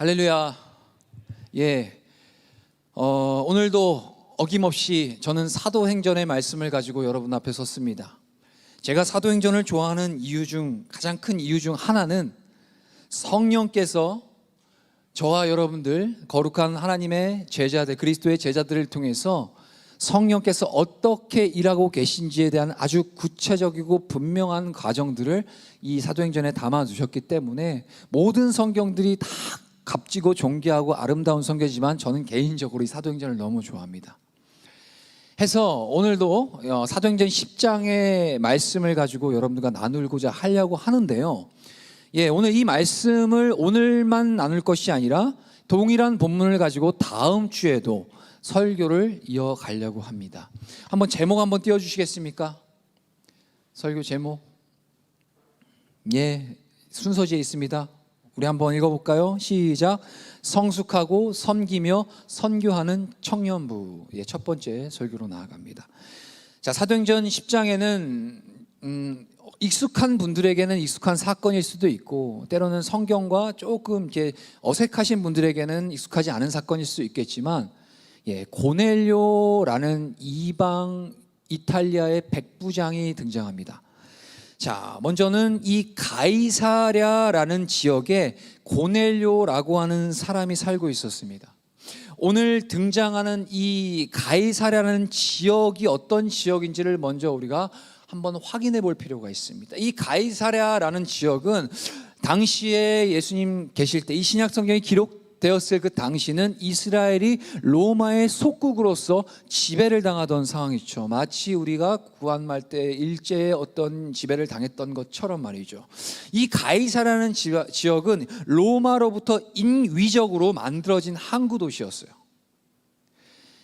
할렐루야. 오늘도 어김없이 저는 사도행전의 말씀을 가지고 여러분 앞에 섰습니다. 제가 사도행전을 좋아하는 이유 중 가장 큰 이유 중 하나는 성령께서 저와 여러분들 거룩한 하나님의 제자들, 그리스도의 제자들을 통해서 성령께서 어떻게 일하고 계신지에 대한 아주 구체적이고 분명한 과정들을 이 사도행전에 담아 두셨기 때문에 모든 성경들이 다 값지고 존귀하고 아름다운 성경이지만 저는 개인적으로 이 사도행전을 너무 좋아합니다. 해서 오늘도 사도행전 10장의 말씀을 가지고 여러분들과 나누고자 하려고 하는데요. 오늘 이 말씀을 오늘만 나눌 것이 아니라 동일한 본문을 가지고 다음 주에도 설교를 이어가려고 합니다. 한번 제목 한번 띄워주시겠습니까? 설교 제목 순서지에 있습니다. 우리 한번 읽어볼까요? 시작. 성숙하고 섬기며 선교하는 청년부의 첫 번째 설교로 나아갑니다. 자, 사도행전 10장에는 익숙한 분들에게는 익숙한 사건일 수도 있고 때로는 성경과 조금 이렇게 어색하신 분들에게는 익숙하지 않은 사건일 수 있겠지만 고넬료라는 이방 이탈리아의 백부장이 등장합니다. 자, 먼저는 이 가이사랴라는 지역에 고넬료라고 하는 사람이 살고 있었습니다. 오늘 등장하는 이 가이사랴라는 지역이 어떤 지역인지를 먼저 우리가 한번 확인해 볼 필요가 있습니다. 이 가이사랴라는 지역은 당시에 예수님 계실 때 이 신약 성경이 기록되었을 그 당시는 이스라엘이 로마의 속국으로서 지배를 당하던 상황이죠. 마치 우리가 구한말 때 일제에 어떤 지배를 당했던 것처럼 말이죠. 이 가이사랴라는 지역은 로마로부터 인위적으로 만들어진 항구 도시였어요.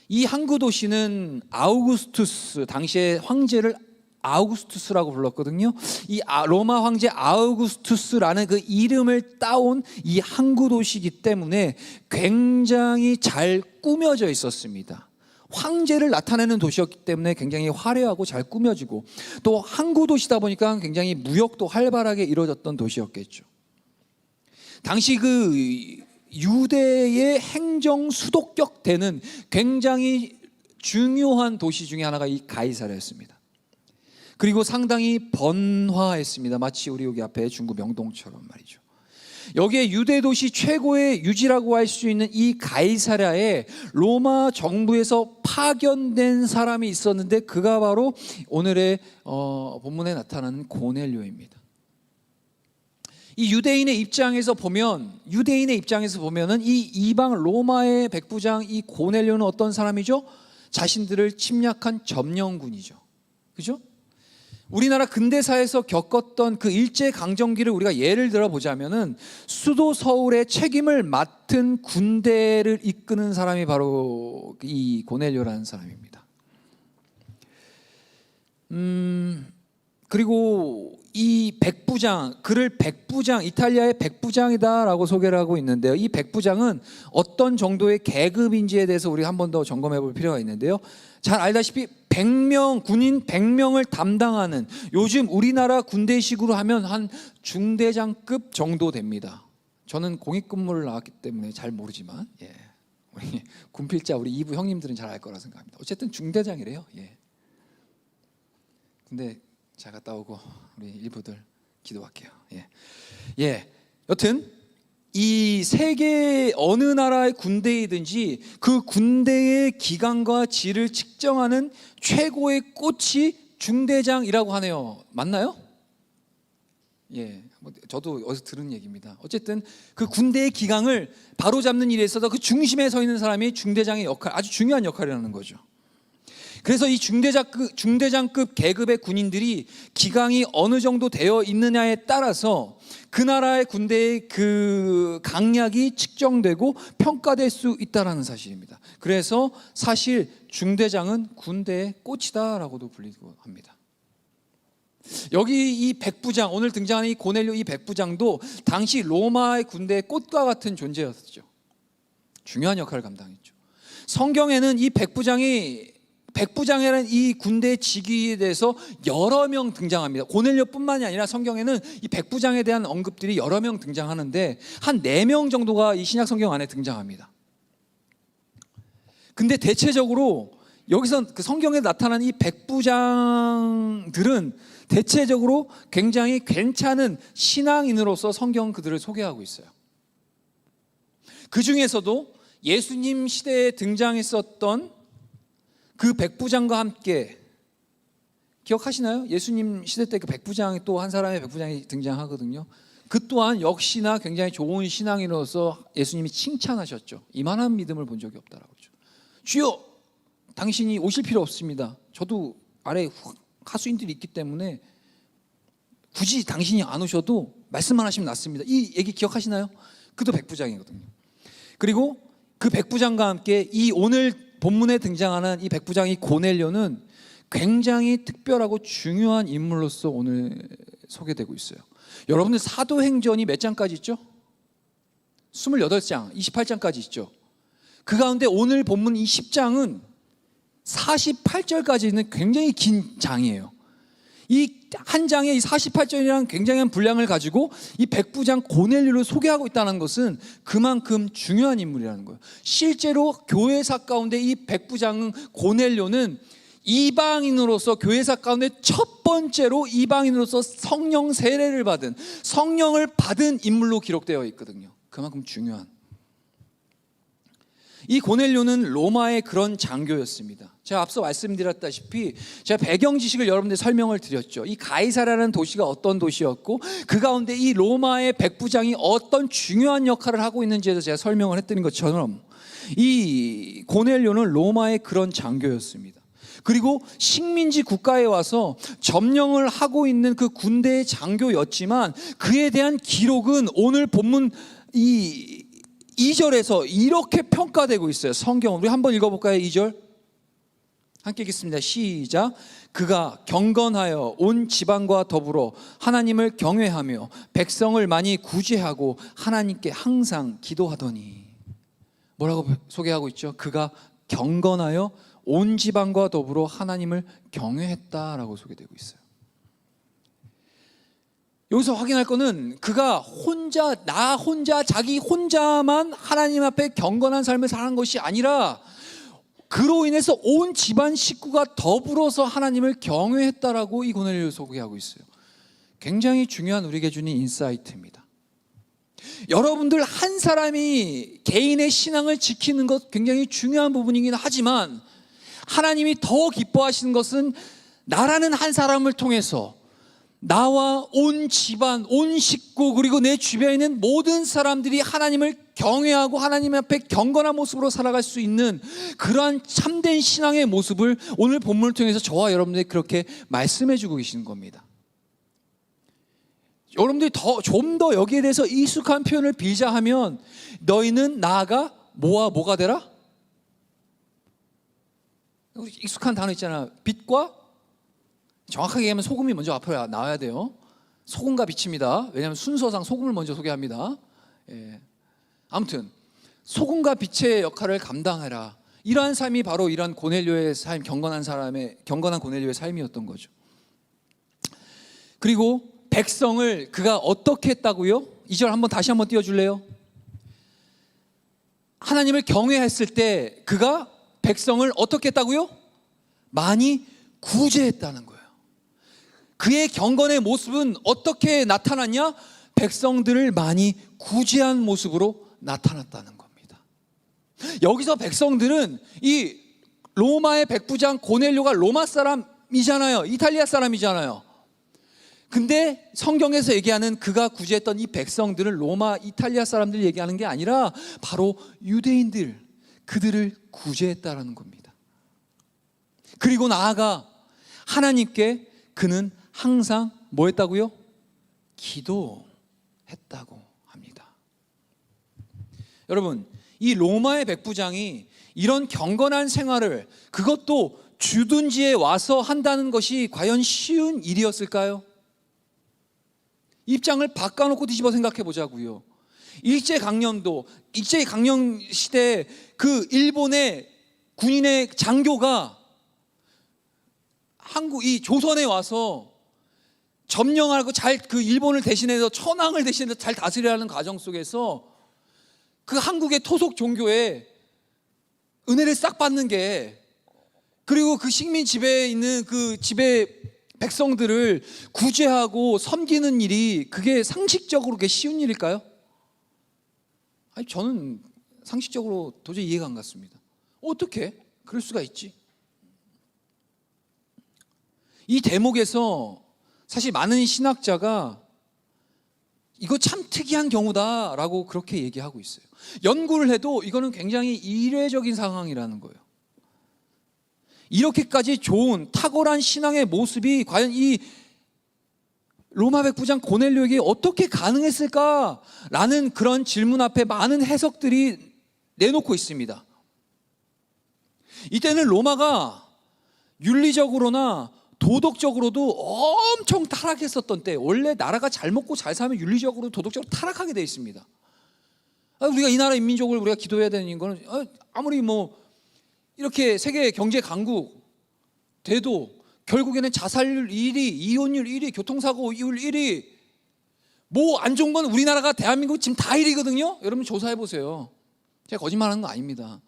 이 항구 도시는 아우구스투스, 당시의 황제를 아우구스투스라고 불렀거든요. 이 로마 황제 아우구스투스라는 그 이름을 따온 이 항구 도시이기 때문에 굉장히 잘 꾸며져 있었습니다. 황제를 나타내는 도시였기 때문에 굉장히 화려하고 잘 꾸며지고 또 항구 도시다 보니까 굉장히 무역도 활발하게 이루어졌던 도시였겠죠. 당시 그 유대의 행정 수도격 되는 굉장히 중요한 도시 중에 하나가 이 가이사랴였습니다. 그리고 상당히 번화했습니다. 마치 우리 여기 앞에 중구 명동처럼 말이죠. 여기에 유대 도시 최고의 유지라고 할 수 있는 이 가이사랴에 로마 정부에서 파견된 사람이 있었는데 그가 바로 오늘의 본문에 나타나는 고넬료입니다. 이 유대인의 입장에서 보면은 이 이방 로마의 백부장 이 고넬료는 어떤 사람이죠? 자신들을 침략한 점령군이죠. 그죠? 우리나라 근대사에서 겪었던 그 일제강점기를 우리가 예를 들어 보자면은 수도 서울의 책임을 맡은 군대를 이끄는 사람이 바로 이 고넬료라는 사람입니다. 그리고 이 백부장, 그를 백부장, 이탈리아의 백부장이다라고 소개를 하고 있는데요. 이 백부장은 어떤 정도의 계급인지에 대해서 우리가 한 번 더 점검해 볼 필요가 있는데요. 잘 알다시피 100명, 군인 100명을 담당하는, 요즘 우리나라 군대식으로 하면 한 중대장급 정도 됩니다. 저는 공익근무를 나왔기 때문에 잘 모르지만 우리 군필자 우리 2부 형님들은 잘 알 거라 생각합니다. 어쨌든 중대장이래요. 근데 잘 갔다 오고 우리 일부들 기도할게요. 여튼 이 세계 어느 나라의 군대이든지 그 군대의 기강과 질을 측정하는 최고의 꽃이 중대장이라고 하네요. 맞나요? 저도 어디서 들은 얘기입니다. 어쨌든 그 군대의 기강을 바로잡는 일에 있어서 그 중심에 서 있는 사람이 중대장의 역할, 아주 중요한 역할이라는 거죠. 그래서 이 중대장급 계급의 군인들이 기강이 어느 정도 되어 있느냐에 따라서 그 나라의 군대의 그 강약이 측정되고 평가될 수 있다는 사실입니다. 그래서 사실 중대장은 군대의 꽃이다라고도 불리고 합니다. 여기 이 백부장, 오늘 등장하는 이 고넬료 이 백부장도 당시 로마의 군대의 꽃과 같은 존재였죠. 중요한 역할을 감당했죠. 성경에는 이 백부장이 백부장이라는 이 군대 직위에 대해서 여러 명 등장합니다. 고넬료뿐만이 아니라 성경에는 이 백부장에 대한 언급들이 여러 명 등장하는데 한 4명 정도가 이 신약 성경 안에 등장합니다. 근데 대체적으로 여기서 그 성경에 나타난 이 백부장들은 대체적으로 굉장히 괜찮은 신앙인으로서 성경은 그들을 소개하고 있어요. 그 중에서도 예수님 시대에 등장했었던 그 백부장과 함께, 기억하시나요? 예수님 시대 때 그 백부장이, 또 한 사람의 백부장이 등장하거든요. 그 또한 역시나 굉장히 좋은 신앙인으로서 예수님이 칭찬하셨죠. 이만한 믿음을 본 적이 없다라고 그러죠. 주여, 당신이 오실 필요 없습니다. 저도 아래 하수인들이 있기 때문에 굳이 당신이 안 오셔도 말씀만 하시면 낫습니다. 이 얘기 기억하시나요? 그도 백부장이거든요. 그리고 그 백부장과 함께 이 오늘 본문에 등장하는 이 백부장이 고넬료는 굉장히 특별하고 중요한 인물로서 오늘 소개되고 있어요. 여러분들 사도행전이 몇 장까지 있죠? 28장, 28장까지 있죠. 그 가운데 오늘 본문 이 10장은 48절까지 있는 굉장히 긴 장이에요. 이 한 장에 이 48절이라는 굉장한 분량을 가지고 이 백부장 고넬료를 소개하고 있다는 것은 그만큼 중요한 인물이라는 거예요. 실제로 교회사 가운데 이 백부장 고넬료는 이방인으로서, 교회사 가운데 첫 번째로 이방인으로서 성령 세례를 받은, 성령을 받은 인물로 기록되어 있거든요. 그만큼 중요한. 이 고넬료는 로마의 그런 장교였습니다. 제가 앞서 말씀드렸다시피 제가 배경 지식을 여러분들 설명을 드렸죠. 이 가이사라는 도시가 어떤 도시였고 그 가운데 이 로마의 백부장이 어떤 중요한 역할을 하고 있는지에 대해서 제가 설명을 했던 것처럼 이 고넬료는 로마의 그런 장교였습니다. 그리고 식민지 국가에 와서 점령을 하고 있는 그 군대의 장교였지만 그에 대한 기록은 오늘 본문 이 2절에서 이렇게 평가되고 있어요. 성경 우리 한번 읽어볼까요? 2절 함께 읽겠습니다. 시작. 그가 경건하여 온 지방과 더불어 하나님을 경외하며 백성을 많이 구제하고 하나님께 항상 기도하더니. 뭐라고 소개하고 있죠? 그가 경건하여 온 지방과 더불어 하나님을 경외했다라고 소개되고 있어요. 여기서 확인할 거는 그가 혼자, 나 혼자, 자기 혼자만 하나님 앞에 경건한 삶을 사는 것이 아니라 그로 인해서 온 집안 식구가 더불어서 하나님을 경외했다라고 이 고넬료를 소개하고 있어요. 굉장히 중요한 우리에게 주는 인사이트입니다. 여러분들 한 사람이 개인의 신앙을 지키는 것 굉장히 중요한 부분이긴 하지만 하나님이 더 기뻐하시는 것은 나라는 한 사람을 통해서 나와 온 집안, 온 식구 그리고 내 주변에 있는 모든 사람들이 하나님을 경외하고 하나님 앞에 경건한 모습으로 살아갈 수 있는 그러한 참된 신앙의 모습을 오늘 본문을 통해서 저와 여러분들이 그렇게 말씀해 주고 계시는 겁니다. 여러분들이 좀 더 여기에 대해서 익숙한 표현을 빌자 하면 너희는 나아가 뭐와 뭐가 되라? 익숙한 단어 있잖아. 빛과, 정확하게 얘기하면 소금이 먼저 앞으로 나와야 돼요. 소금과 빛입니다. 왜냐하면 순서상 소금을 먼저 소개합니다. 예. 아무튼 소금과 빛의 역할을 감당해라. 이러한 삶이 바로 이러한 고넬료의 삶, 경건한 고넬료의 삶이었던 거죠. 그리고 백성을 그가 어떻게 했다고요? 2절 한번 다시 한번 띄워줄래요? 하나님을 경외했을 때 그가 백성을 어떻게 했다고요? 많이 구제했다는 거예요. 그의 경건의 모습은 어떻게 나타났냐? 백성들을 많이 구제한 모습으로 나타났다는 겁니다. 여기서 백성들은 이 로마의 백부장 고넬료가 로마 사람이잖아요. 이탈리아 사람이잖아요. 근데 성경에서 얘기하는 그가 구제했던 이 백성들은 로마, 이탈리아 사람들 얘기하는 게 아니라 바로 유대인들, 그들을 구제했다라는 겁니다. 그리고 나아가 하나님께 그는 항상 뭐 했다고요? 기도했다고 합니다. 여러분, 이 로마의 백부장이 이런 경건한 생활을, 그것도 주둔지에 와서 한다는 것이 과연 쉬운 일이었을까요? 입장을 바꿔놓고 뒤집어 생각해 보자고요. 일제강점 시대에 그 일본의 군인의 장교가 이 조선에 와서 점령하고 잘 그 일본을 대신해서 천황을 대신해서 잘 다스리라는 과정 속에서 그 한국의 토속 종교에 은혜를 싹 받는 게, 그리고 그 식민 지배에 있는 그 지배 백성들을 구제하고 섬기는 일이 그게 상식적으로 그게 쉬운 일일까요? 아니, 저는 상식적으로 도저히 이해가 안 갔습니다. 어떻게 그럴 수가 있지? 이 대목에서 사실 많은 신학자가 이거 참 특이한 경우다라고 그렇게 얘기하고 있어요. 연구를 해도 이거는 굉장히 이례적인 상황이라는 거예요. 이렇게까지 좋은 탁월한 신앙의 모습이 과연 이 로마 백부장 고넬료에게 어떻게 가능했을까라는 그런 질문 앞에 많은 해석들이 내놓고 있습니다. 이때는 로마가 윤리적으로나 도덕적으로도 엄청 타락했었던 때, 원래 나라가 잘 먹고 잘 살면 윤리적으로 도덕적으로 타락하게 되어 있습니다. 우리가 이 나라 인민족을 우리가 기도해야 되는 거는 아무리 뭐 이렇게 세계 경제 강국 돼도 결국에는 자살률 1위, 이혼율 1위, 교통사고율 1위, 뭐 안 좋은 건 우리나라가 대한민국 지금 다 1위거든요. 여러분 조사해 보세요. 제가 거짓말하는 거 아닙니다.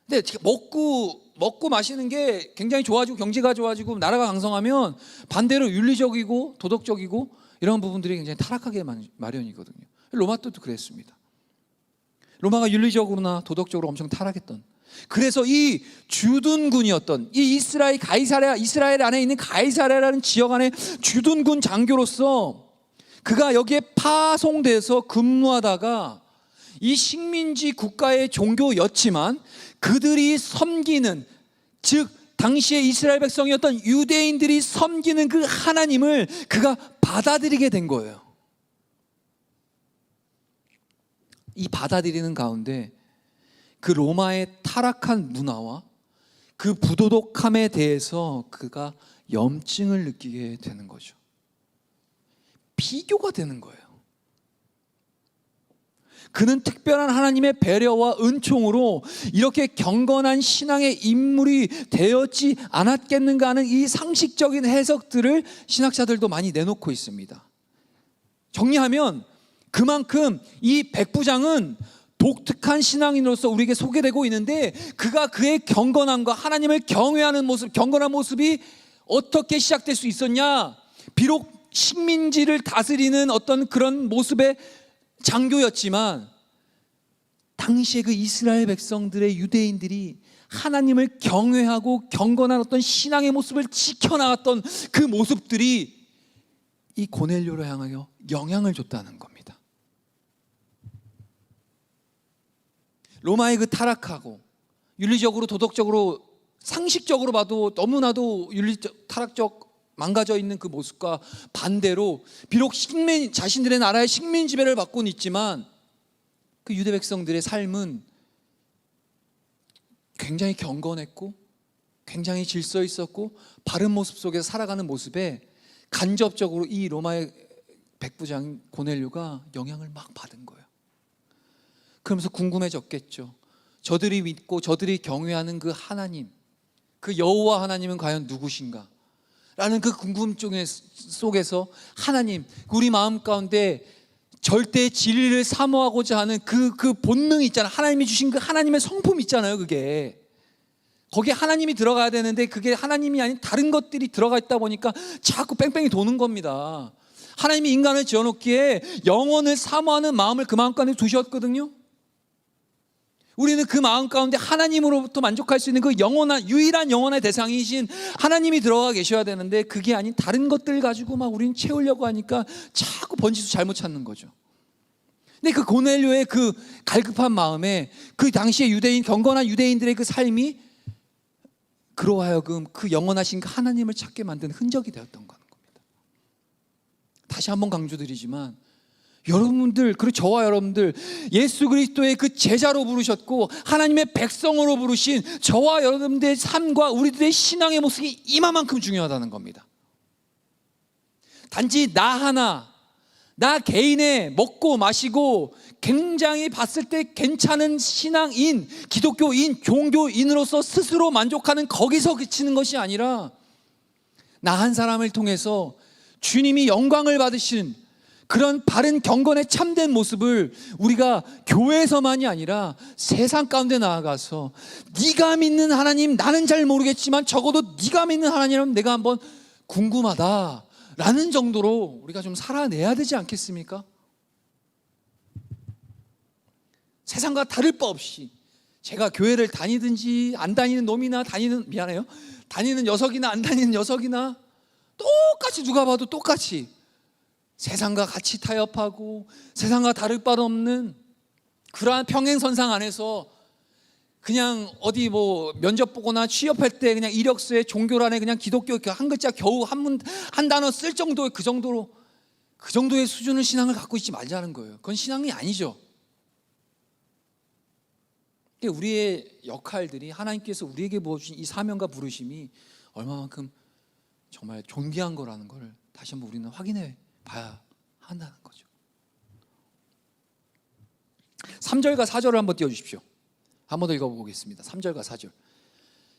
근데 먹고 마시는 게 굉장히 좋아지고 경제가 좋아지고 나라가 강성하면 반대로 윤리적이고 도덕적이고 이런 부분들이 굉장히 타락하게 마련이거든요. 로마 때도 그랬습니다. 로마가 윤리적으로나 도덕적으로 엄청 타락했던, 그래서 이 주둔군이었던 이 이스라엘 안에 있는 가이사랴라는 지역 안에 주둔군 장교로서 그가 여기에 파송돼서 근무하다가 이 식민지 국가의 종교였지만 그들이 섬기는, 즉 당시의 이스라엘 백성이었던 유대인들이 섬기는 그 하나님을 그가 받아들이게 된 거예요. 이 받아들이는 가운데 그 로마의 타락한 문화와 그 부도덕함에 대해서 그가 염증을 느끼게 되는 거죠. 비교가 되는 거예요. 그는 특별한 하나님의 배려와 은총으로 이렇게 경건한 신앙의 인물이 되었지 않았겠는가 하는 이 상식적인 해석들을 신학자들도 많이 내놓고 있습니다. 정리하면 그만큼 이 백부장은 독특한 신앙인으로서 우리에게 소개되고 있는데, 그가 그의 경건함과 하나님을 경외하는 모습, 경건한 모습이 어떻게 시작될 수 있었냐? 비록 식민지를 다스리는 어떤 그런 모습의 장교였지만 당시에 그 이스라엘 백성들의 유대인들이 하나님을 경외하고 경건한 어떤 신앙의 모습을 지켜나갔던 그 모습들이 이 고넬료를 향하여 영향을 줬다는 겁니다. 로마의 그 타락하고 윤리적으로 도덕적으로 상식적으로 봐도 너무나도 윤리적 타락적 망가져 있는 그 모습과 반대로 비록 자신들의 나라의 식민 지배를 받고는 있지만 그 유대 백성들의 삶은 굉장히 경건했고 굉장히 질서 있었고 바른 모습 속에서 살아가는 모습에 간접적으로 이 로마의 백부장 고넬료가 영향을 막 받은 거예요. 그러면서 궁금해졌겠죠. 저들이 믿고 저들이 경외하는 그 하나님, 그 여호와 하나님은 과연 누구신가? 라는 그 궁금증 속에서 하나님, 우리 마음 가운데 절대 진리를 사모하고자 하는 그 본능이 있잖아요. 하나님이 주신 그 하나님의 성품 있잖아요. 그게 거기에 하나님이 들어가야 되는데 그게 하나님이 아닌 다른 것들이 들어가 있다 보니까 자꾸 뺑뺑이 도는 겁니다. 하나님이 인간을 지어놓기에 영혼을 사모하는 마음을 그 마음 가운데 두셨거든요. 우리는 그 마음 가운데 하나님으로부터 만족할 수 있는 그 유일한 영원한 대상이신 하나님이 들어가 계셔야 되는데 그게 아닌 다른 것들 가지고 막 우리는 채우려고 하니까 자꾸 번지수 잘못 찾는 거죠. 근데 그 고넬료의 그 갈급한 마음에 그 당시의 경건한 유대인들의 그 삶이 그로 하여금 그 영원하신 그 하나님을 찾게 만든 흔적이 되었던 겁니다. 다시 한번 강조드리지만 여러분들, 그리고 저와 여러분들, 예수 그리스도의 그 제자로 부르셨고 하나님의 백성으로 부르신 저와 여러분들의 삶과 우리들의 신앙의 모습이 이만큼 중요하다는 겁니다. 단지 나 하나, 나 개인의 먹고 마시고 굉장히 봤을 때 괜찮은 신앙인, 기독교인, 종교인으로서 스스로 만족하는 거기서 그치는 것이 아니라 나 한 사람을 통해서 주님이 영광을 받으신 그런 바른 경건의 참된 모습을 우리가 교회에서만이 아니라 세상 가운데 나아가서 네가 믿는 하나님 나는 잘 모르겠지만 적어도 네가 믿는 하나님은 내가 한번 궁금하다라는 정도로 우리가 좀 살아내야 되지 않겠습니까? 세상과 다를 바 없이 제가 교회를 다니든지 안 다니는 놈이나 다니는 녀석이나 안 다니는 녀석이나 똑같이 누가 봐도 똑같이 세상과 같이 타협하고 세상과 다를 바 없는 그러한 평행선상 안에서 그냥 어디 뭐 면접 보거나 취업할 때 그냥 이력서에 종교란에 그냥 기독교 한 글자 겨우 한 단어 쓸 정도의 그 정도의 수준의 신앙을 갖고 있지 말자는 거예요. 그건 신앙이 아니죠. 우리의 역할들이 하나님께서 우리에게 부어주신 이 사명과 부르심이 얼마만큼 정말 존귀한 거라는 걸 다시 한번 우리는 확인해 봐야 한다는 거죠. 3절과 4절을 한번 띄워주십시오. 한 번 더 읽어보겠습니다. 3절과 4절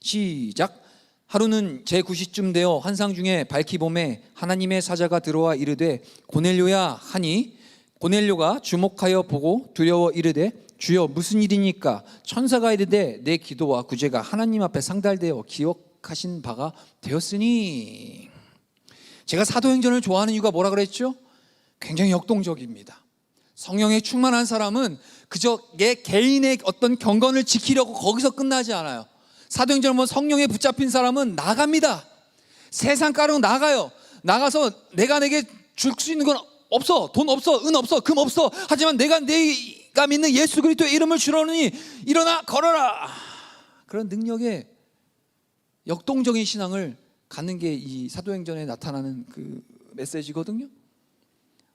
시작. 하루는 제9시쯤 되어 환상 중에 밝히 봄에 하나님의 사자가 들어와 이르되 고넬료야 하니 고넬료가 주목하여 보고 두려워 이르되 주여 무슨 일이니까? 천사가 이르되 내 기도와 구제가 하나님 앞에 상달되어 기억하신 바가 되었으니. 제가 사도행전을 좋아하는 이유가 뭐라 그랬죠? 굉장히 역동적입니다. 성령에 충만한 사람은 그저 내 개인의 어떤 경건을 지키려고 거기서 끝나지 않아요. 사도행전을 보면 성령에 붙잡힌 사람은 나갑니다. 세상 가로 나가요. 나가서 내게 줄 수 있는 건 없어. 돈 없어, 은 없어, 금 없어. 하지만 내가 믿는 예수 그리스도의 이름을 주러니 일어나 걸어라. 그런 능력의 역동적인 신앙을 갖는 게 이 사도행전에 나타나는 그 메시지거든요.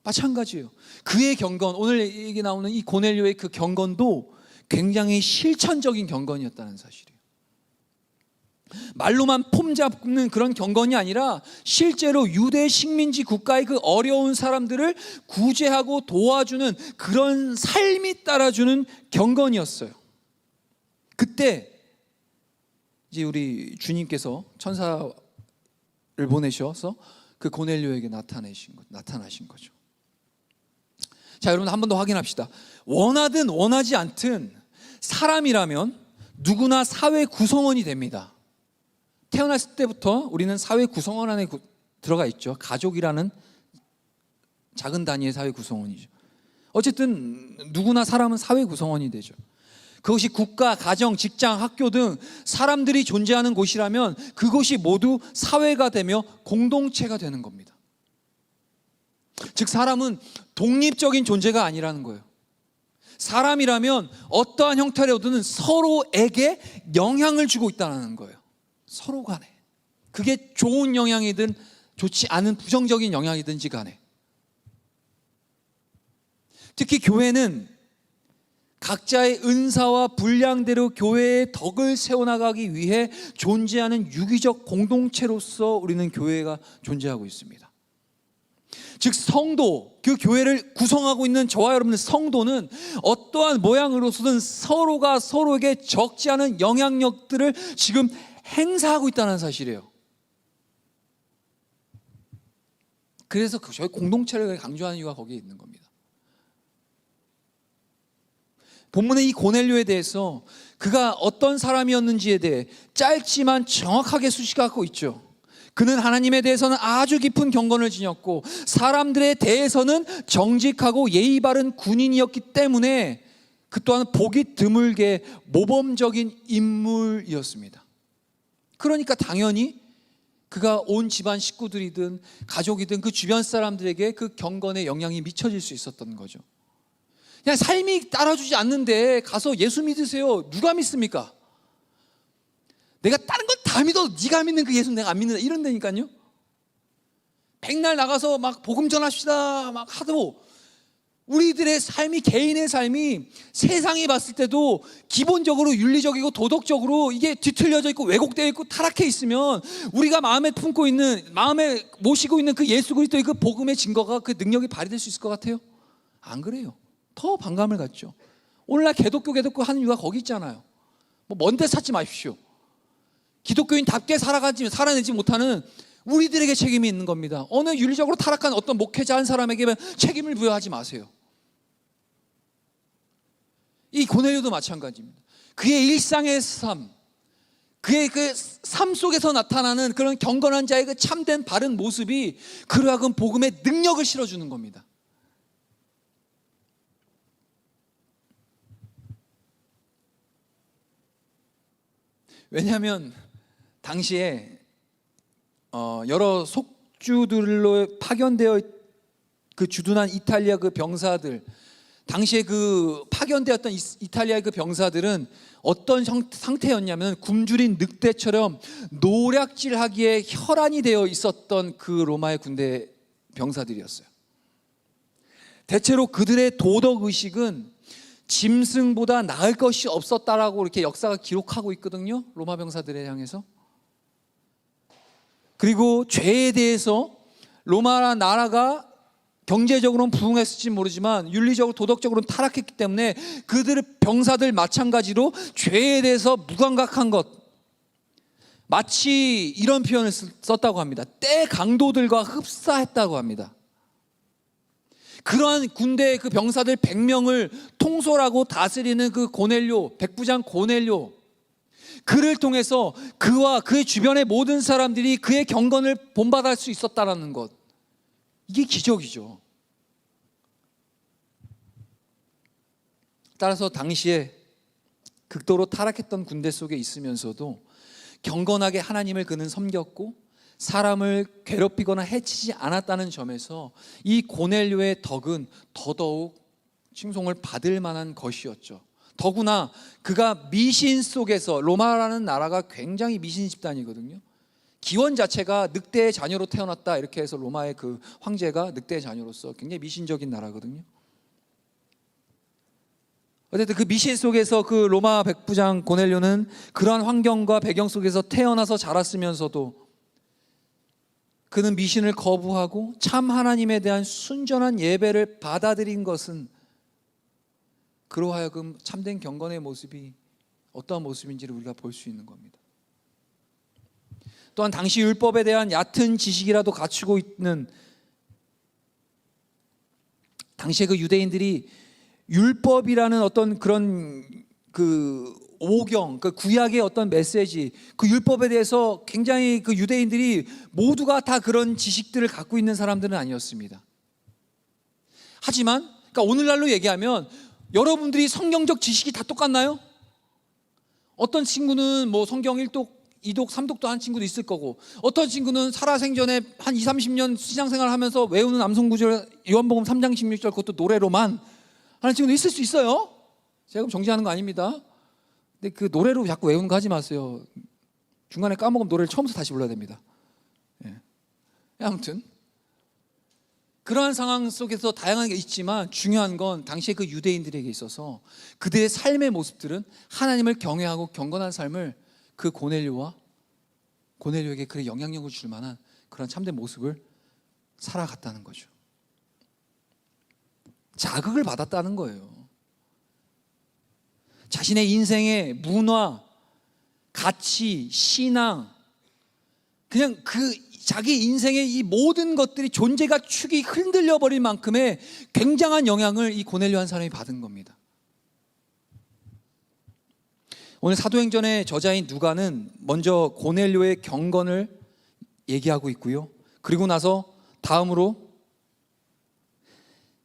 마찬가지예요. 그의 경건, 오늘 얘기 나오는 이 고넬료의 그 경건도 굉장히 실천적인 경건이었다는 사실이에요. 말로만 폼 잡는 그런 경건이 아니라 실제로 유대 식민지 국가의 그 어려운 사람들을 구제하고 도와주는 그런 삶이 따라주는 경건이었어요. 그때 이제 우리 주님께서 천사를 보내셔서 그 고넬료에게 나타나신 거죠. 자, 여러분 한 번 더 확인합시다. 원하든 원하지 않든 사람이라면 누구나 사회 구성원이 됩니다. 태어났을 때부터 우리는 사회 구성원 안에 들어가 있죠. 가족이라는 작은 단위의 사회 구성원이죠. 어쨌든 누구나 사람은 사회 구성원이 되죠. 그것이 국가, 가정, 직장, 학교 등 사람들이 존재하는 곳이라면 그곳이 모두 사회가 되며 공동체가 되는 겁니다. 즉 사람은 독립적인 존재가 아니라는 거예요. 사람이라면 어떠한 형태로든 서로에게 영향을 주고 있다는 거예요. 서로 간에. 그게 좋은 영향이든 좋지 않은 부정적인 영향이든지 간에. 특히 교회는 각자의 은사와 분량대로 교회의 덕을 세워나가기 위해 존재하는 유기적 공동체로서 우리는 교회가 존재하고 있습니다. 즉 성도, 그 교회를 구성하고 있는 저와 여러분의 성도는 어떠한 모양으로서든 서로가 서로에게 적지 않은 영향력들을 지금 행사하고 있다는 사실이에요. 그래서 저희 공동체를 강조하는 이유가 거기에 있는 겁니다. 본문의 이 고넬료에 대해서 그가 어떤 사람이었는지에 대해 짧지만 정확하게 수식하고 있죠. 그는 하나님에 대해서는 아주 깊은 경건을 지녔고 사람들에 대해서는 정직하고 예의 바른 군인이었기 때문에 그 또한 보기 드물게 모범적인 인물이었습니다. 그러니까 당연히 그가 온 집안 식구들이든 가족이든 그 주변 사람들에게 그 경건의 영향이 미쳐질 수 있었던 거죠. 그냥 삶이 따라주지 않는데 가서 예수 믿으세요. 누가 믿습니까? 내가 다른 건 다 믿어도 네가 믿는 그 예수는 내가 안 믿는다 이런다니까요. 백날 나가서 막 복음 전합시다 막 하도 우리들의 삶이, 개인의 삶이 세상이 봤을 때도 기본적으로 윤리적이고 도덕적으로 이게 뒤틀려져 있고 왜곡되어 있고 타락해 있으면 우리가 마음에 품고 있는, 마음에 모시고 있는 그 예수 그리스도의 그 복음의 증거가, 그 능력이 발휘될 수 있을 것 같아요? 안 그래요. 더 반감을 갖죠. 오늘날 개독교 하는 이유가 거기 있잖아요. 뭐 먼 데 찾지 마십시오. 기독교인답게 살아내지 못하는 우리들에게 책임이 있는 겁니다. 어느 윤리적으로 타락한 어떤 목회자 한 사람에게 책임을 부여하지 마세요. 이 고넬료도 마찬가지입니다. 그의 일상의 삶, 그의 그 삶 속에서 나타나는 그런 경건한 자의 그 참된 바른 모습이 그로 하여금 복음의 능력을 실어주는 겁니다. 왜냐하면 당시에 여러 속주들로 파견되어 그 주둔한 이탈리아 그 병사들, 당시에 그 파견되었던 이탈리아의 그 병사들은 어떤 상태였냐면 굶주린 늑대처럼 노략질하기에 혈안이 되어 있었던 그 로마의 군대 병사들이었어요. 대체로 그들의 도덕 의식은 짐승보다 나을 것이 없었다라고 이렇게 역사가 기록하고 있거든요. 로마 병사들에 향해서. 그리고 죄에 대해서 로마 나라가 경제적으로는 부흥했을지 모르지만 윤리적으로 도덕적으로는 타락했기 때문에 그들의 병사들 마찬가지로 죄에 대해서 무감각한 것, 마치 이런 표현을 썼다고 합니다. 때 강도들과 흡사했다고 합니다. 그러한 군대의 그 병사들 100명을 통솔하고 다스리는 그 고넬료, 백부장 고넬료, 그를 통해서 그와 그의 주변의 모든 사람들이 그의 경건을 본받을 수 있었다는 것, 이게 기적이죠. 따라서 당시에 극도로 타락했던 군대 속에 있으면서도 경건하게 하나님을 그는 섬겼고 사람을 괴롭히거나 해치지 않았다는 점에서 이 고넬료의 덕은 더더욱 칭송을 받을 만한 것이었죠. 더구나 그가 미신 속에서, 로마라는 나라가 굉장히 미신 집단이거든요. 기원 자체가 늑대의 자녀로 태어났다 이렇게 해서 로마의 그 황제가 늑대의 자녀로서 굉장히 미신적인 나라거든요. 어쨌든 그 미신 속에서 그 로마 백부장 고넬료는 그러한 환경과 배경 속에서 태어나서 자랐으면서도 그는 미신을 거부하고 참 하나님에 대한 순전한 예배를 받아들인 것은 그로 하여금 참된 경건의 모습이 어떠한 모습인지를 우리가 볼 수 있는 겁니다. 또한 당시 율법에 대한 얕은 지식이라도 갖추고 있는, 당시에 그 유대인들이 율법이라는 어떤 그런 그 오경, 그 구약의 어떤 메시지, 그 율법에 대해서 굉장히 그 유대인들이 모두가 다 그런 지식들을 갖고 있는 사람들은 아니었습니다. 하지만 그러니까 오늘날로 얘기하면 여러분들이 성경적 지식이 다 똑같나요? 어떤 친구는 뭐 성경 1독, 2독, 3독도 한 친구도 있을 거고, 어떤 친구는 살아생전에 한 20, 30년 신앙생활 하면서 외우는 암송구절 요한복음 3장 16절 그것도 노래로만 하는 친구도 있을 수 있어요. 제가 정지하는 거 아닙니다. 근데 그 노래로 자꾸 외우는 거 하지 마세요. 중간에 까먹으면 노래를 처음부터 다시 불러야 됩니다. 예. 아무튼 그러한 상황 속에서 다양한 게 있지만 중요한 건 당시에 그 유대인들에게 있어서 그들의 삶의 모습들은 하나님을 경외하고 경건한 삶을 그 고넬료에게 그런 영향력을 줄 만한 그런 참된 모습을 살아갔다는 거죠. 자극을 받았다는 거예요. 자신의 인생의 문화, 가치, 신앙, 그냥 그 자기 인생의 이 모든 것들이 존재가 축이 흔들려 버릴 만큼의 굉장한 영향을 이 고넬료 한 사람이 받은 겁니다. 오늘 사도행전의 저자인 누가는 먼저 고넬료의 경건을 얘기하고 있고요. 그리고 나서 다음으로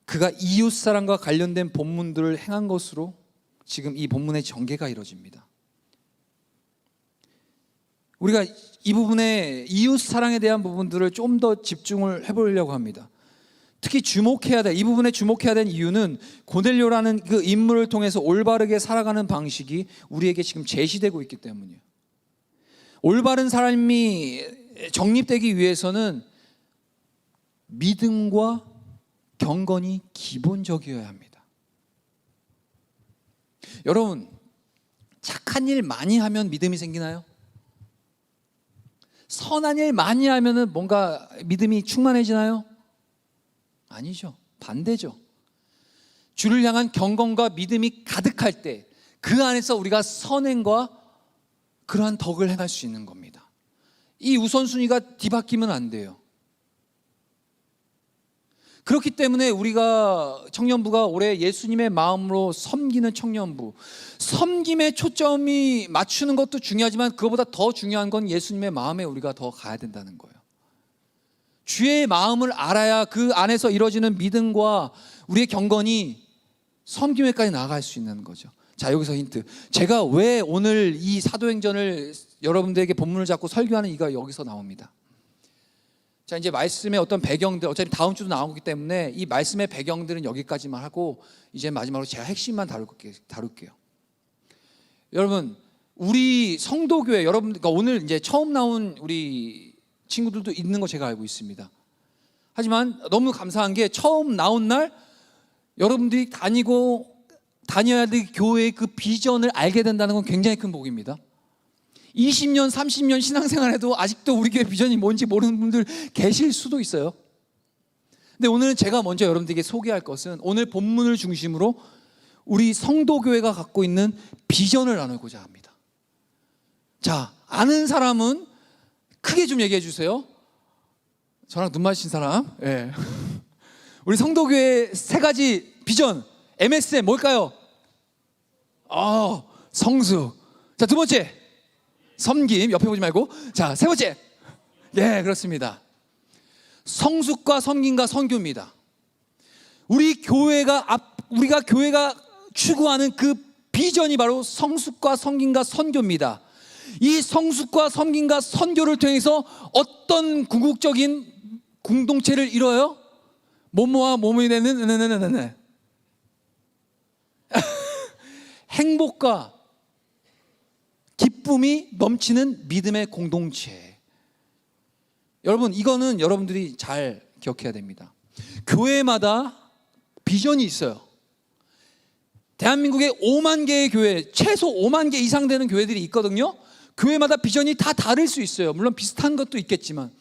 그가 이웃사랑과 관련된 본문들을 행한 것으로 지금 이 본문의 전개가 이루어집니다. 우리가 이 부분에 이웃사랑에 대한 부분들을 좀 더 집중을 해보려고 합니다. 특히 이 부분에 주목해야 될 이유는 고넬료라는 그 인물을 통해서 올바르게 살아가는 방식이 우리에게 지금 제시되고 있기 때문이에요. 올바른 삶이 정립되기 위해서는 믿음과 경건이 기본적이어야 합니다. 여러분, 착한 일 많이 하면 믿음이 생기나요? 선한 일 많이 하면 뭔가 믿음이 충만해지나요? 아니죠. 반대죠. 주를 향한 경건과 믿음이 가득할 때 그 안에서 우리가 선행과 그러한 덕을 행할 수 있는 겁니다. 이 우선순위가 뒤바뀌면 안 돼요. 그렇기 때문에 우리가 청년부가 올해 예수님의 마음으로 섬기는 청년부, 섬김에 초점이 맞추는 것도 중요하지만 그것보다 더 중요한 건 예수님의 마음에 우리가 더 가야 된다는 거예요. 주의 마음을 알아야 그 안에서 이루어지는 믿음과 우리의 경건이 섬김에까지 나아갈 수 있는 거죠. 자, 여기서 힌트. 제가 왜 오늘 이 사도행전을 여러분들에게 본문을 잡고 설교하는 이유가 여기서 나옵니다. 자, 이제 말씀의 어떤 배경들, 어차피 다음 주도 나오기 때문에 이 말씀의 배경들은 여기까지만 하고 이제 마지막으로 제가 핵심만 다룰게요. 여러분, 우리 성도교회, 여러분, 그러니까 오늘 이제 처음 나온 우리 친구들도 있는 거 제가 알고 있습니다. 하지만 너무 감사한 게 처음 나온 날 여러분들이 다녀야 될 교회의 그 비전을 알게 된다는 건 굉장히 큰 복입니다. 20년, 30년 신앙생활에도 아직도 우리 교회 비전이 뭔지 모르는 분들 계실 수도 있어요. 근데 오늘은 제가 먼저 여러분들에게 소개할 것은 오늘 본문을 중심으로 우리 성도교회가 갖고 있는 비전을 나누고자 합니다. 자, 아는 사람은 크게 좀 얘기해 주세요. 저랑 눈 마주친 사람. 네. 우리 성도교회 세 가지 비전, MSM 뭘까요? 성숙. 자, 두 번째, 섬김. 옆에 보지 말고. 자, 세 번째. 네, 그렇습니다. 성숙과 섬김과 선교입니다. 우리가 교회가 추구하는 그 비전이 바로 성숙과 섬김과 선교입니다. 이 성숙과 섬김과 선교를 통해서 어떤 궁극적인 공동체를 이뤄요? 뭐뭐와 뭐뭐이 되는 행복과 기쁨이 넘치는 믿음의 공동체. 여러분, 이거는 여러분들이 잘 기억해야 됩니다. 교회마다 비전이 있어요. 대한민국에 5만 개의 교회, 최소 5만 개 이상 되는 교회들이 있거든요. 교회마다 비전이 다 다를 수 있어요. 물론 비슷한 것도 있겠지만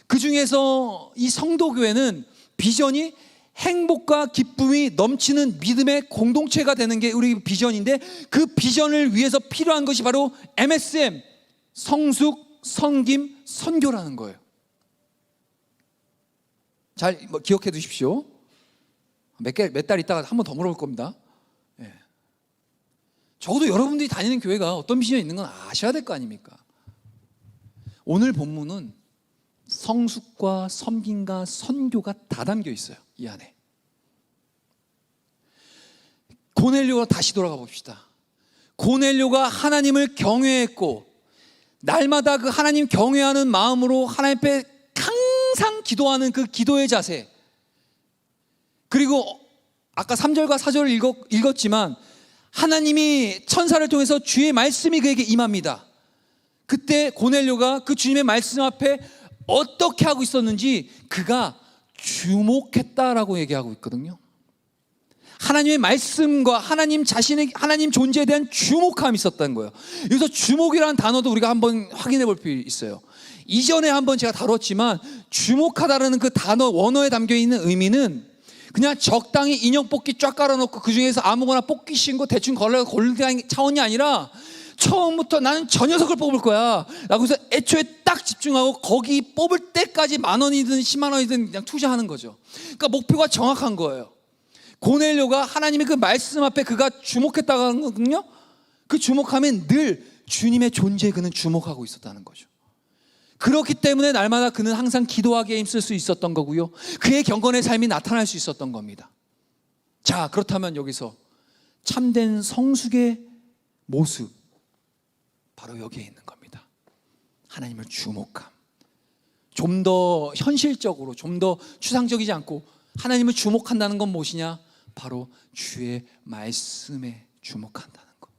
그 중에서 이 성도교회는 비전이 행복과 기쁨이 넘치는 믿음의 공동체가 되는 게 우리 비전인데, 그 비전을 위해서 필요한 것이 바로 MSM, 성숙, 섬김, 선교라는 거예요. 잘 기억해 두십시오. 몇 달 있다가 한 번 더 물어볼 겁니다. 예. 적어도 여러분들이 다니는 교회가 어떤 비전이 있는 건 아셔야 될 거 아닙니까? 오늘 본문은 성숙과 섬김과 선교가 다 담겨 있어요. 이 안에. 고넬료가 다시 돌아가 봅시다. 고넬료가 하나님을 경외했고 날마다 그 하나님 경외하는 마음으로 하나님 앞에 항상 기도하는 그 기도의 자세, 그리고 아까 3절과 4절을 읽었지만 하나님이 천사를 통해서 주의 말씀이 그에게 임합니다. 그때 고넬료가 그 주님의 말씀 앞에 어떻게 하고 있었는지 그가 주목했다라고 얘기하고 있거든요. 하나님의 말씀과 하나님 자신의, 하나님 존재에 대한 주목함이 있었다는 거예요. 여기서 주목이라는 단어도 우리가 한번 확인해 볼 필요 있어요. 이전에 한번 제가 다뤘지만 주목하다라는 그 단어 원어에 담겨 있는 의미는 그냥 적당히 인형 뽑기 쫙 깔아놓고 그 중에서 아무거나 뽑기 쉬운 거 대충 고르는 차원이 아니라 처음부터 나는 저 녀석을 뽑을 거야 라고 해서 애초에 딱 집중하고 거기 뽑을 때까지 10,000원이든 10만 원이든 그냥 투자하는 거죠. 그러니까 목표가 정확한 거예요. 고넬료가 하나님의 그 말씀 앞에 그가 주목했다고 하는 거거든요. 그 주목하면 늘 주님의 존재에 그는 주목하고 있었다는 거죠. 그렇기 때문에 날마다 그는 항상 기도하기에 힘쓸 수 있었던 거고요. 그의 경건의 삶이 나타날 수 있었던 겁니다. 자, 그렇다면 여기서 참된 성숙의 모습, 바로 여기에 있는 겁니다. 하나님을 주목함. 좀 더 현실적으로, 좀 더 추상적이지 않고 하나님을 주목한다는 건 무엇이냐? 바로 주의 말씀에 주목한다는 것.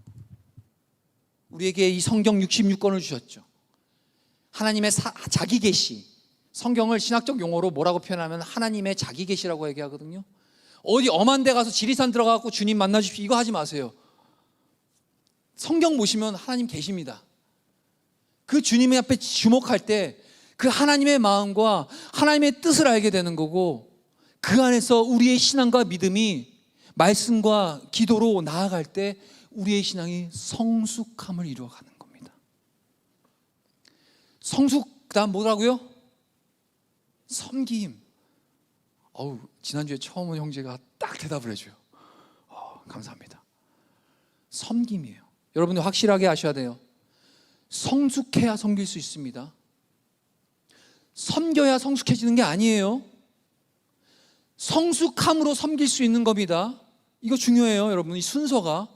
우리에게 이 성경 66권을 주셨죠. 하나님의 자기 계시, 성경을 신학적 용어로 뭐라고 표현하면 하나님의 자기 계시라고 얘기하거든요. 어디 엄한 데 가서 지리산 들어가고 주님 만나 주십시오 이거 하지 마세요. 성경 보시면 하나님 계십니다. 그 주님의 앞에 주목할 때 그 하나님의 마음과 하나님의 뜻을 알게 되는 거고, 그 안에서 우리의 신앙과 믿음이 말씀과 기도로 나아갈 때 우리의 신앙이 성숙함을 이루어가는 겁니다. 성숙, 그다음 뭐라고요? 섬김. 지난주에 처음 온 형제가 딱 대답을 해줘요. 감사합니다. 섬김이에요. 여러분들 확실하게 아셔야 돼요. 성숙해야 섬길 수 있습니다. 섬겨야 성숙해지는 게 아니에요. 성숙함으로 섬길 수 있는 겁니다. 이거 중요해요, 여러분. 이 순서가.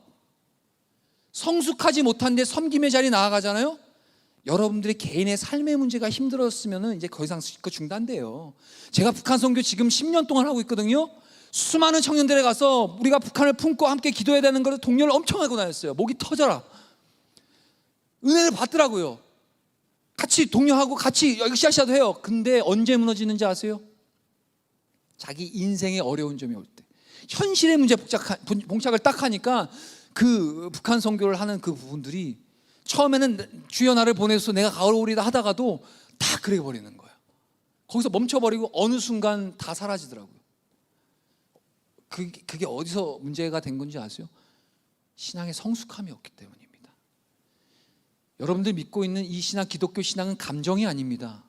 성숙하지 못한데 섬김의 자리에 나아가잖아요. 여러분들의 개인의 삶의 문제가 힘들었으면 이제 더 이상 중단돼요. 제가 북한 선교 지금 10년 동안 하고 있거든요. 수많은 청년들에 가서 우리가 북한을 품고 함께 기도해야 되는 것을 독려를 엄청 하고 다녔어요. 목이 터져라. 은혜를 받더라고요. 같이 독려하고 같이 으쌰으쌰도 해요. 근데 언제 무너지는지 아세요? 자기 인생의 어려운 점이 올 때, 현실의 문제 봉착을 딱 하니까 그 북한 선교를 하는 그 부분들이 처음에는 주여 나를 보내서 내가 가오리다 하다가도 다 그래 버리는 거예요. 거기서 멈춰버리고 어느 순간 다 사라지더라고요. 그게 어디서 문제가 된 건지 아세요? 신앙의 성숙함이 없기 때문입니다. 여러분들 믿고 있는 이 신앙, 기독교 신앙은 감정이 아닙니다.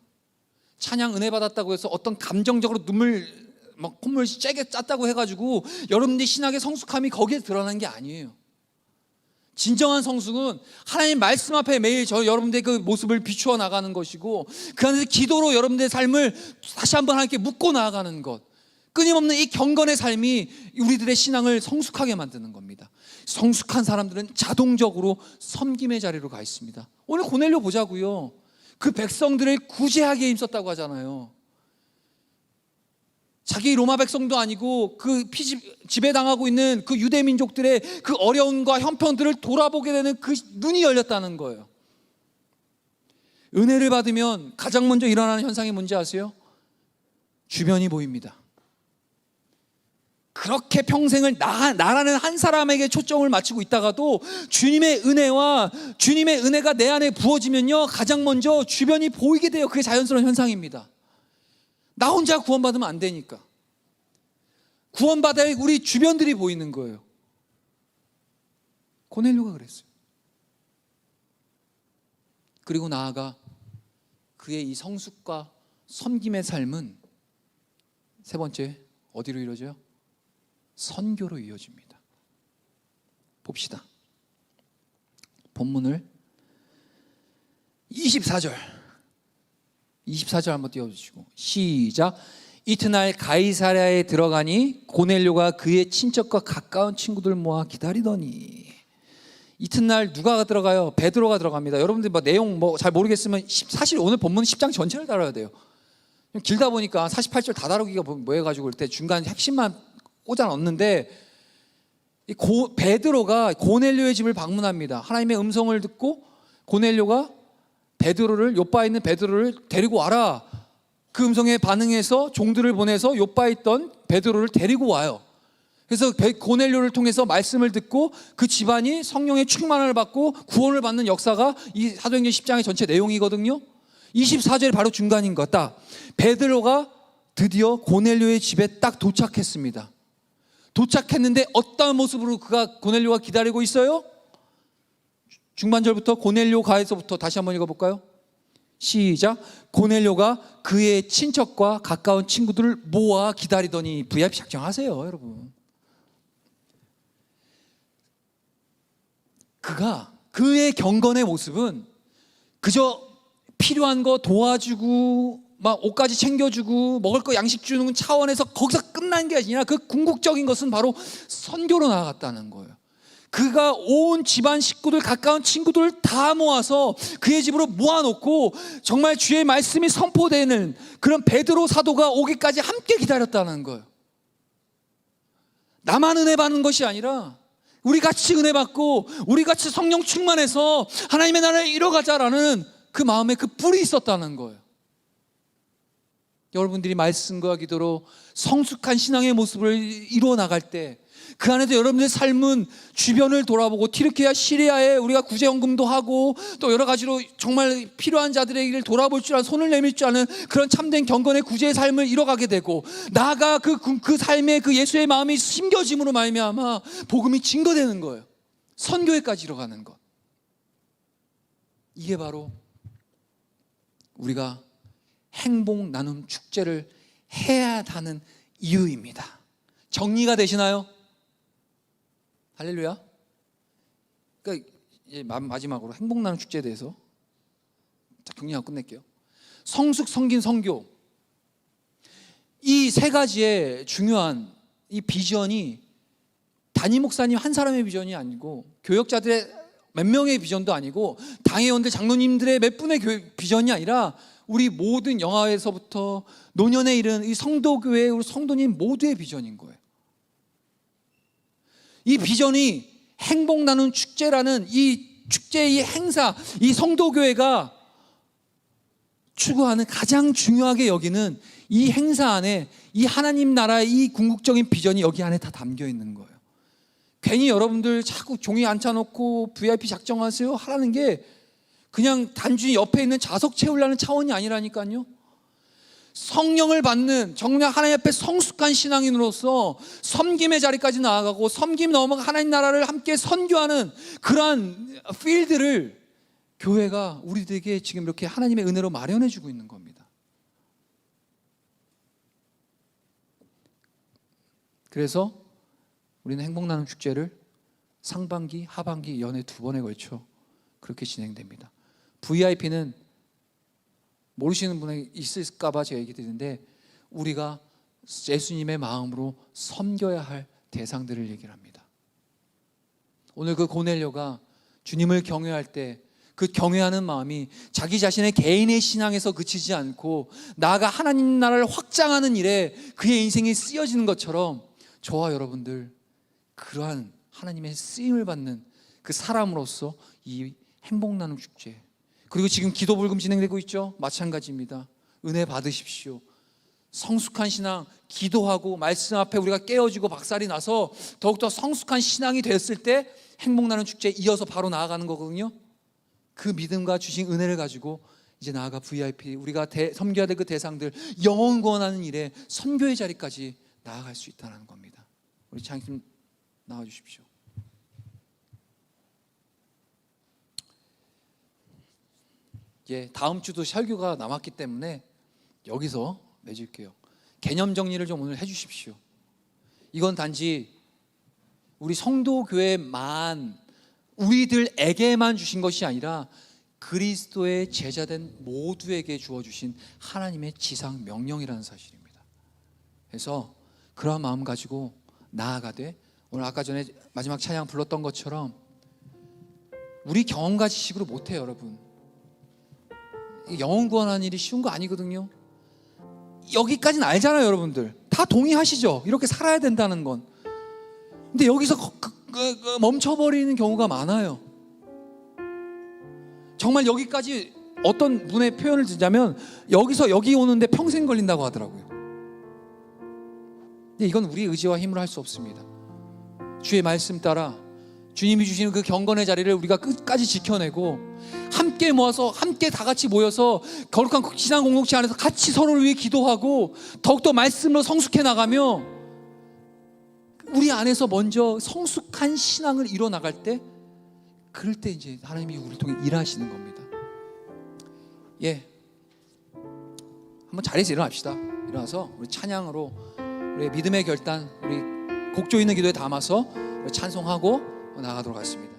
찬양 은혜 받았다고 해서 어떤 감정적으로 콧물 세게 짰다고 해가지고 여러분들의 신앙의 성숙함이 거기에 드러나는 게 아니에요. 진정한 성숙은 하나님 말씀 앞에 매일 여러분들의 그 모습을 비추어 나가는 것이고, 그 안에서 기도로 여러분들의 삶을 다시 한번 하나님께 묻고 나아가는 것, 끊임없는 이 경건의 삶이 우리들의 신앙을 성숙하게 만드는 겁니다. 성숙한 사람들은 자동적으로 섬김의 자리로 가 있습니다. 오늘 고넬료 보자고요. 그 백성들을 구제하기에 힘썼다고 하잖아요. 자기 로마 백성도 아니고 그 지배당하고 있는 그 유대 민족들의 그 어려움과 형편들을 돌아보게 되는 그 눈이 열렸다는 거예요. 은혜를 받으면 가장 먼저 일어나는 현상이 뭔지 아세요? 주변이 보입니다. 그렇게 평생을 나라는 한 사람에게 초점을 맞추고 있다가도 주님의 은혜가 내 안에 부어지면요, 가장 먼저 주변이 보이게 돼요. 그게 자연스러운 현상입니다. 나 혼자 구원받으면 안 되니까. 구원받아야 우리 주변들이 보이는 거예요. 고넬료가 그랬어요. 그리고 나아가 그의 이 성숙과 섬김의 삶은 세 번째 어디로 이루어져요? 선교로 이어집니다. 봅시다. 본문을 24절 한번 띄워주시고 시작. 이튿날 가이사랴에 들어가니 고넬료가 그의 친척과 가까운 친구들 모아 기다리더니. 이튿날 누가 들어가요? 베드로가 들어갑니다. 여러분들 내용 잘 모르겠으면 사실 오늘 본문 10장 전체를 다뤄야 돼요. 길다 보니까 48절 다 다루기가 뭐해가지고 그럴 때 중간 핵심만 꽂아 넣는데, 베드로가 고넬료의 집을 방문합니다. 하나님의 음성을 듣고 고넬료가 요바에 있는 베드로를 데리고 와라. 그 음성에 반응해서 종들을 보내서 요바에 있던 베드로를 데리고 와요. 그래서 고넬료를 통해서 말씀을 듣고 그 집안이 성령의 충만을 받고 구원을 받는 역사가 이 사도행전 10장의 전체 내용이거든요. 24절이 바로 중간인 것 같다. 베드로가 드디어 고넬료의 집에 딱 도착했습니다. 도착했는데 어떤 모습으로 고넬료가 기다리고 있어요? 중반절부터 고넬료 가에서부터 다시 한번 읽어볼까요? 시작. 고넬료가 그의 친척과 가까운 친구들을 모아 기다리더니. VIP 작정하세요, 여러분. 그의 경건의 모습은 그저 필요한 거 도와주고 옷까지 챙겨주고 먹을 거 양식 주는 차원에서 거기서 끝난 게 아니라 그 궁극적인 것은 바로 선교로 나아갔다는 거예요. 그가 온 집안 식구들, 가까운 친구들 다 모아서 그의 집으로 모아놓고 정말 주의 말씀이 선포되는 그런 베드로 사도가 오기까지 함께 기다렸다는 거예요. 나만 은혜 받는 것이 아니라 우리 같이 은혜 받고 우리 같이 성령 충만해서 하나님의 나라를 이뤄가자라는 그 마음에 그 뿔이 있었다는 거예요. 여러분들이 말씀과 기도로 성숙한 신앙의 모습을 이루어 나갈 때 그 안에서 여러분들의 삶은 주변을 돌아보고 튀르키야 시리아에 우리가 구제연금도 하고 또 여러 가지로 정말 필요한 자들에게 돌아볼 줄 아는, 손을 내밀 줄 아는 그런 참된 경건의 구제의 삶을 이뤄가게 되고, 나아가 그 삶에 그 예수의 마음이 심겨짐으로 말미암아 복음이 증거되는 거예요. 선교회까지 이뤄가는 것. 이게 바로 우리가 행복 나눔 축제를 해야 하는 이유입니다. 정리가 되시나요? 할렐루야. 그러니까 이제 마지막으로 행복 나눔 축제에 대해서 정리하고 끝낼게요. 성숙, 성긴, 선교, 이 세 가지의 중요한 이 비전이 담임 목사님 한 사람의 비전이 아니고, 교역자들의 몇 명의 비전도 아니고, 당회원들, 장로님들의 몇 분의 비전이 아니라 우리 모든 영화에서부터 노년에 이른 이 성도교회 우리 성도님 모두의 비전인 거예요. 이 비전이 행복 나눔 축제라는 이 축제의 행사, 이 성도교회가 추구하는 가장 중요하게 여기는 이 행사 안에 이 하나님 나라의 이 궁극적인 비전이 여기 안에 다 담겨 있는 거예요. 괜히 여러분들 자꾸 종이 앉혀놓고 VIP 작정하세요 하라는 게 그냥 단순히 옆에 있는 좌석 채우려는 차원이 아니라니까요. 성령을 받는 정말 하나님 앞에 성숙한 신앙인으로서 섬김의 자리까지 나아가고, 섬김 넘어가 하나님 나라를 함께 선교하는 그러한 필드를 교회가 우리들에게 지금 이렇게 하나님의 은혜로 마련해 주고 있는 겁니다. 그래서 우리는 행복 나눔 축제를 상반기, 하반기 연에 2번에 걸쳐 그렇게 진행됩니다. VIP는 모르시는 분이 있을까 봐 제가 얘기 드리는데, 우리가 예수님의 마음으로 섬겨야 할 대상들을 얘기를 합니다. 오늘 그 고넬료가 주님을 경외할 때 그 경외하는 마음이 자기 자신의 개인의 신앙에서 그치지 않고 나아가 하나님 나라를 확장하는 일에 그의 인생이 쓰여지는 것처럼, 저와 여러분들 그러한 하나님의 쓰임을 받는 그 사람으로서 이 행복 나눔 축제, 그리고 지금 기도 불금 진행되고 있죠. 마찬가지입니다. 은혜 받으십시오. 성숙한 신앙, 기도하고 말씀 앞에 우리가 깨어지고 박살이 나서 더욱더 성숙한 신앙이 됐을 때 행복 나눔 축제에 이어서 바로 나아가는 거거든요. 그 믿음과 주신 은혜를 가지고 이제 나아가 VIP, 우리가 섬겨야 될 그 대상들, 영혼 구원하는 일에 선교의 자리까지 나아갈 수 있다는 겁니다. 우리 장님 나와 주십시오. 예, 다음 주도 설교가 남았기 때문에 여기서 맺을게요. 개념 정리를 좀 오늘 해주십시오. 이건 단지 우리 성도교회만, 우리들에게만 주신 것이 아니라 그리스도의 제자된 모두에게 주어주신 하나님의 지상 명령이라는 사실입니다. 그래서 그러한 마음 가지고 나아가되, 오늘 아까 전에 마지막 찬양 불렀던 것처럼 우리 경험과 지식으로 못해요. 여러분, 영혼 구원하는 일이 쉬운 거 아니거든요. 여기까지는 알잖아요. 여러분들 다 동의하시죠? 이렇게 살아야 된다는 건. 근데 여기서 멈춰버리는 경우가 많아요. 정말 여기까지, 어떤 분의 표현을 듣자면 여기서 여기 오는데 평생 걸린다고 하더라고요. 근데 이건 우리 의지와 힘으로 할 수 없습니다. 주의 말씀 따라 주님이 주시는 그 경건의 자리를 우리가 끝까지 지켜내고, 함께 모아서, 함께 다 같이 모여서 거룩한 신앙 공동체 안에서 같이 서로를 위해 기도하고 더욱더 말씀으로 성숙해 나가며, 우리 안에서 먼저 성숙한 신앙을 이뤄 나갈 때, 그럴 때 이제 하나님이 우리를 통해 일하시는 겁니다. 예, 한번 자리에서 일어납시다. 일어나서 우리 찬양으로 우리 믿음의 결단, 우리 곡조 있는 기도에 담아서 찬송하고 나가도록 하겠습니다.